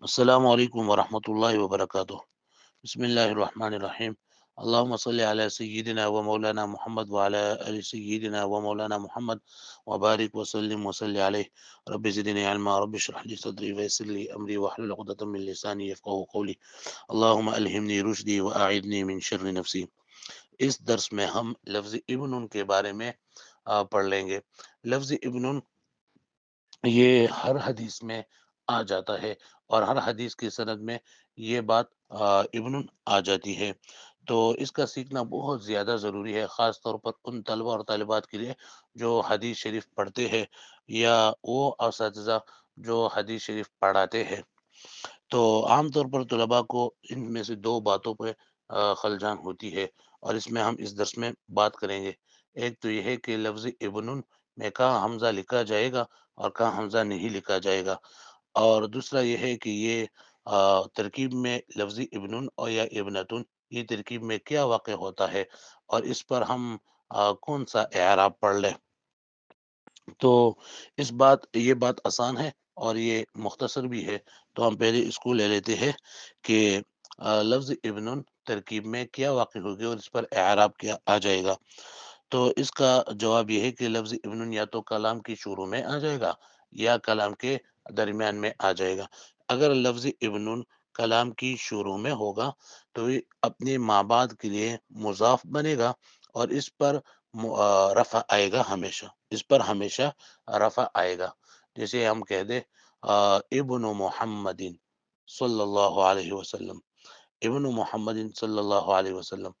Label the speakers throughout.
Speaker 1: السلام علیکم ورحمۃ اللہ وبرکاتہ۔ بسم اللہ الرحمن الرحیم۔ اللہم صلی علی سیدنا و مولانا محمد وعلی آل سیدنا و مولانا محمد وبارک وسلم وصلی علیہ۔ رب زدنی علما رب اشرح لی صدری ویسر لی امری واحلل عقدۃ من لسانی یفقہوا قولی۔ اللہم الہمنی رشدی واعذنی من شر نفسی۔ اس درس میں ہم لفظ ابن کے بارے میں پڑھ لیں گے۔ لفظ ابن یہ ہر حدیث میں آ جاتا ہے، اور ہر حدیث کی سند میں یہ بات ابن آ جاتی ہے، تو اس کا سیکھنا بہت زیادہ ضروری ہے، خاص طور پر ان طلبہ اور طالبات کے لیے جو حدیث شریف پڑھتے ہیں، یا وہ اساتذہ جو حدیث شریف پڑھاتے ہیں۔ تو عام طور پر طلباء کو ان میں سے دو باتوں پہ خلجان ہوتی ہے، اور اس میں ہم اس درس میں بات کریں گے۔ ایک تو یہ ہے کہ لفظ ابن میں کہاں حمزہ لکھا جائے گا اور کہاں حمزہ نہیں لکھا جائے گا، اور دوسرا یہ ہے کہ یہ ترکیب میں لفظ ابن اور یا ابنتن، یہ ترکیب میں کیا واقع ہوتا ہے، اور اس پر ہم کون سا اعراب پڑھ لیں۔ تو یہ بات آسان ہے اور یہ مختصر بھی ہے، تو ہم پہلے اس کو لے لیتے ہیں کہ لفظ ابن ترکیب میں کیا واقع ہوگی اور اس پر اعراب کیا آ جائے گا۔ تو اس کا جواب یہ ہے کہ لفظ ابن یا تو کلام کی شروع میں آ جائے گا یا کلام کے درمیان میں آ جائے گا۔ اگر لفظ ابن کلام کی شروع میں ہوگا تو یہ اپنے ماں بعد کے لیے مضاف بنے گا، اور اس پر رفع آئے گا ہمیشہ، اس پر ہمیشہ رفع آئے گا۔ جیسے ہم کہہ دیں ابن محمد صلی اللہ علیہ وسلم، ابن محمد صلی اللہ علیہ وسلم،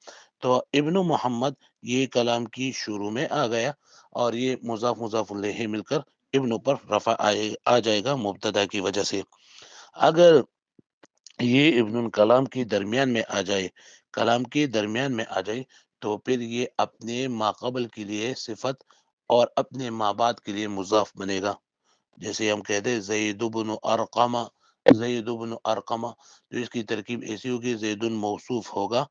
Speaker 1: تو ابن محمد یہ کلام کی شروع میں آ گیا، اور یہ مضاف مضاف الیہ مل کر ابن پر رفع آ جائے گا مبتدا کی وجہ سے۔ اگر یہ ابن کلام کی درمیان میں آ جائے، کلام کے درمیان میں آ جائے، تو پھر یہ اپنے ماقبل کے لیے صفت اور اپنے ماں بعد کے لیے مضاف بنے گا۔ جیسے ہم کہتے ہیں زید بن ارقمہ، زید بن ارقمہ، تو اس کی ترکیب ایسی ہوگی، زید موصوف ہوگا،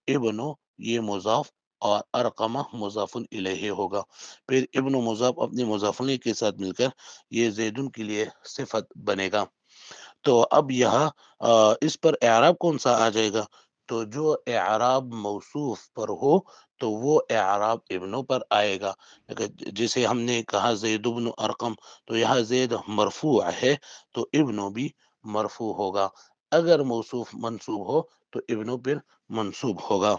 Speaker 1: ابن یہ مضاف، اور ارقمہ مضاف الیہ ہوگا، پھر ابن مضاف اپنے مضاف الیہ کے ساتھ مل کر یہ زیدن کے لیے صفت بنے گا۔ تو اب یہاں اس پر اعراب کون سا آ جائے گا؟ تو جو اعراب موصوف پر ہو تو وہ اعراب ابنوں پر آئے گا۔ جیسے ہم نے کہا زید بن ارقم، تو یہاں زید مرفوع ہے تو ابنو بھی مرفوع ہوگا۔ اگر موصوف منصوب ہو تو ابنو پھر منصوب ہوگا۔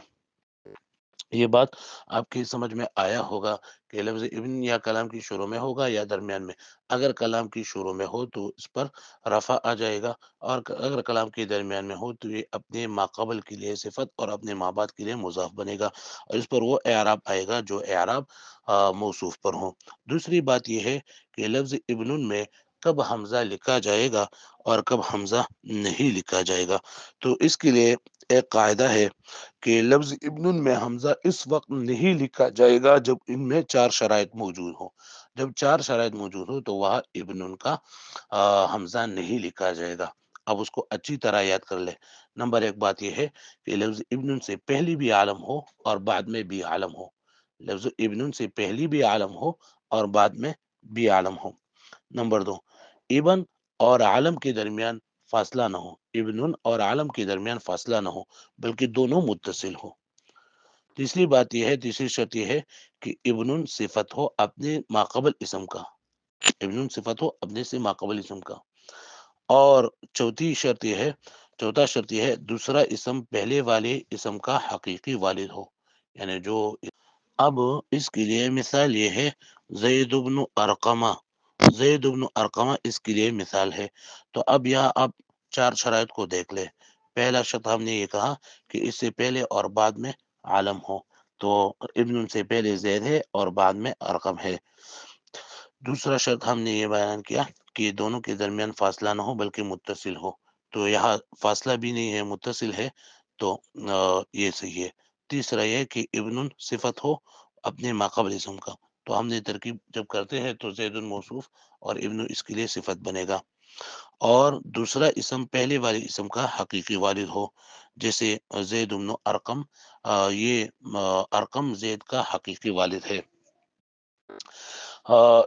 Speaker 1: یہ بات آپ کی سمجھ میں آیا ہوگا کہ لفظ ابن یا کلام کی شروع میں ہوگا یا درمیان میں۔ اگر کلام کی شروع میں ہو تو اس پر رفع آ جائے گا، اور اگر کلام کے درمیان میں ہو تو یہ اپنے ماقبل کے لیے صفت اور اپنے ماں بعد کے لیے مضاف بنے گا، اور اس پر وہ اعراب آئے گا جو اعراب موصوف پر ہو۔ دوسری بات یہ ہے کہ لفظ ابن میں کب حمزہ لکھا جائے گا اور کب حمزہ نہیں لکھا جائے گا۔ تو اس کے لیے ایک قاعدہ ہے کہ لفظ ابن میں حمزہ اس وقت نہیں لکھا جائے گا جب ان میں چار شرائط موجود ہوں۔ جب چار شرائط موجود ہو تو وہاں ابن کا حمزہ نہیں لکھا جائے گا۔ اب اس کو اچھی طرح یاد کر لے۔ نمبر ایک بات یہ ہے کہ لفظ ابن سے پہلی بھی عالم ہو اور بعد میں بھی عالم ہو، لفظ ابن سے پہلی بھی عالم ہو اور بعد میں بھی عالم ہو۔ نمبر دو، ابن اور عالم کے درمیان فاصلہ نہ ہو، ابن اور عالم کے درمیان فاصلہ نہ ہو بلکہ دونوں متصل ہو۔ تیسری بات یہ ہے، تیسری شرط یہ ہے کہ ابن صفت ہو اپنے ماقبل اسم کا، ابن صفت ہو اپنے سے ماقبل اسم کا۔ اور چوتھا شرط یہ ہے دوسرا اسم پہلے والے اسم کا حقیقی والد ہو، یعنی جو۔ اب اس کے لیے مثال یہ ہے زید بن ارقمہ، زید بن ارقمہ اس کے لیے مثال ہے۔ تو اب یہاں آپ چار شرائط کو دیکھ لیں۔ پہلا شرط ہم نے یہ کہا کہ اس سے پہلے اور بعد میں عالم ہو، تو ابن سے پہلے زید ہے اور بعد میں ارقم ہے۔ دوسرا شرط ہم نے یہ بیان کیا کہ دونوں کے درمیان فاصلہ نہ ہو بلکہ متصل ہو، تو یہاں فاصلہ بھی نہیں ہے، متصل ہے، تو یہ صحیح ہے۔ تیسرا یہ کہ ابن صفت ہو اپنے ماقبل اسم کا، تو ہم نے ترکیب جب کرتے ہیں تو زید موصوف اور ابن اس کے لیے صفت بنے گا۔ اور دوسرا اسم پہلے والے اسم کا حقیقی والد ہو، جیسے زید بن ارقم، یہ ارقم زید کا حقیقی والد ہے۔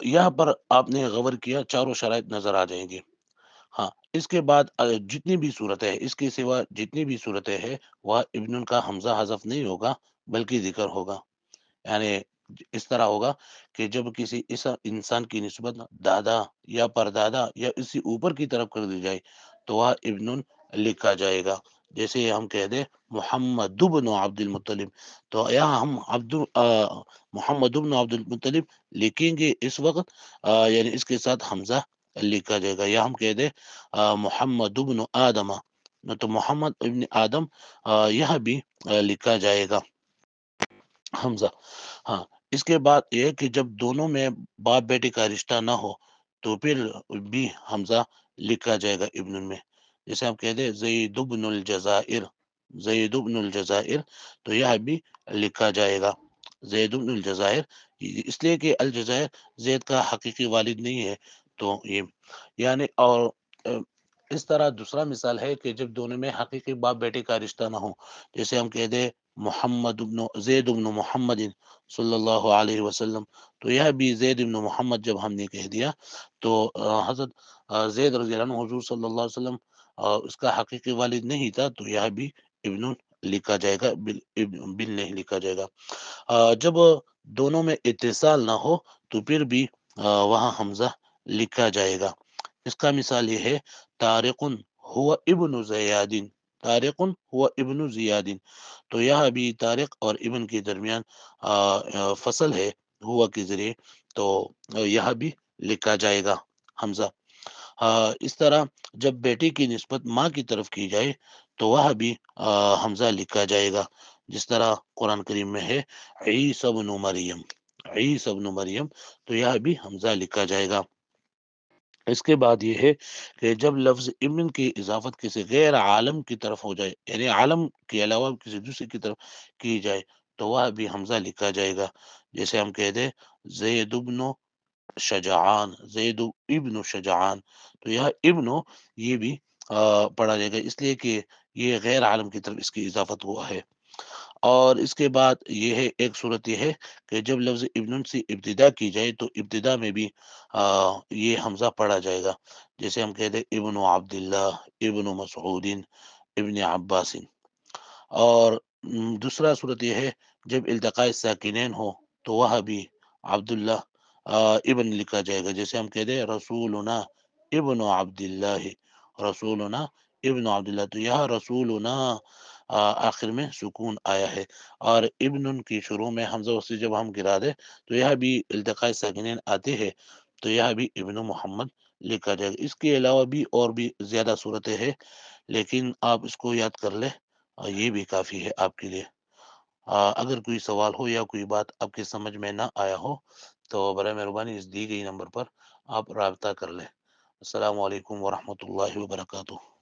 Speaker 1: یہاں پر آپ نے غور کیا چاروں شرائط نظر آ جائیں گے۔ ہاں، اس کے بعد جتنی بھی صورتیں ہیں، اس کے سوا جتنی بھی صورتیں ہیں، وہ ابن کا حمزہ حذف نہیں ہوگا بلکہ ذکر ہوگا. یعنی اس طرح ہوگا کہ جب کسی اس انسان کی نسبت دادا یا پردادا یا اسی اوپر کی طرف کر دی جائے تو وہ ابن لکھا جائے گا. جیسے ہم کہہ دیں محمد بن عبد المطلب، تو یہاں ہم محمد بن عبد المطلب لکھیں گے اس وقت، یعنی اس کے ساتھ حمزہ لکھا جائے گا. یا ہم کہہ دیں محمد بن آدم، تو محمد ابن آدم یہ بھی لکھا جائے گا حمزہ. ہاں، اس کے بعد یہ کہ جب دونوں میں باپ بیٹے کا رشتہ نہ ہو تو پھر بھی حمزہ لکھا جائے گا ابن میں. جیسے ہم کہہ دیں زید بن الجزائر، زید بن الجزائر، تو یہ بھی لکھا جائے گا زید بن الجزائر، اس لیے کہ الجزائر زید کا حقیقی والد نہیں ہے. تو یہ یعنی اور اس طرح دوسرا مثال ہے کہ جب دونوں میں حقیقی باپ بیٹے کا رشتہ نہ ہو، جیسے ہم کہہ دیں محمد بن زید بن محمد صلی اللہ علیہ وسلم، تو یہ بھی زید بن محمد جب ہم نے کہہ دیا تو حضرت زید رضی اللہ عنہ حضور صلی اللہ علیہ وسلم اس کا حقیقی والد نہیں تھا، تو یہ بھی ابن لکھا جائے گا، بن نہیں لکھا جائے گا. جب دونوں میں اتصال نہ ہو تو پھر بھی وہاں حمزہ لکھا جائے گا. اس کا مثال یہ ہے طارق ہوا ابن زیادین، طارق ہوا ابن زیادین، تو یہ بھی طارق اور ابن کے درمیان فصل ہے ہوا کے ذریعے، تو یہ بھی لکھا جائے گا حمزہ. اس طرح جب بیٹی کی نسبت ماں کی طرف کی جائے تو وہ بھی حمزہ لکھا جائے گا، جس طرح قرآن کریم میں ہے عیسی بن مریم، عیسی بن مریم، تو یہ بھی حمزہ لکھا جائے گا. اس کے بعد یہ ہے کہ جب لفظ ابن کی اضافت کسی غیر عالم کی طرف ہو جائے، یعنی عالم کے علاوہ کسی دوسرے کی طرف کی جائے تو وہ بھی حمزہ لکھا جائے گا. جیسے ہم کہہ دیں زید ابن شجعان، زید ابن شجعان، تو یہ ابن یہ بھی پڑھا جائے گا اس لیے کہ یہ غیر عالم کی طرف اس کی اضافت ہوا ہے. اور اس کے بعد یہ ہے ایک صورت یہ ہے کہ جب لفظ ابن سے ابتدا کی جائے تو ابتدا میں بھی یہ حمزہ پڑھا جائے گا. جیسے ہم کہتے ہیں ابن عبداللہ، ابن مسعود، ابن عباس. اور دوسرا صورت یہ ہے جب التقاء ساکنین ہو تو وہ بھی عبداللہ ابن لکھا جائے گا. جیسے ہم کہتے ہیں رسولنا ابن عبداللہ، رسولنا ابن عبداللہ، تو یہ رسولنا آخر میں سکون آیا ہے، اور ابن کی شروع میں حمزہ وصل جب ہم گرا دے تو یہ بھی التقاء ساکنین آتے ہیں، تو یہ بھی ابن محمد لکھا جائے گا. اس کے علاوہ بھی اور بھی زیادہ صورتیں ہیں، لیکن آپ اس کو یاد کر لیں، یہ بھی کافی ہے آپ کے لیے. اگر کوئی سوال ہو یا کوئی بات آپ کے سمجھ میں نہ آیا ہو تو برائے مہربانی اس دی گئی نمبر پر آپ رابطہ کر لیں. السلام علیکم ورحمۃ اللہ وبرکاتہ.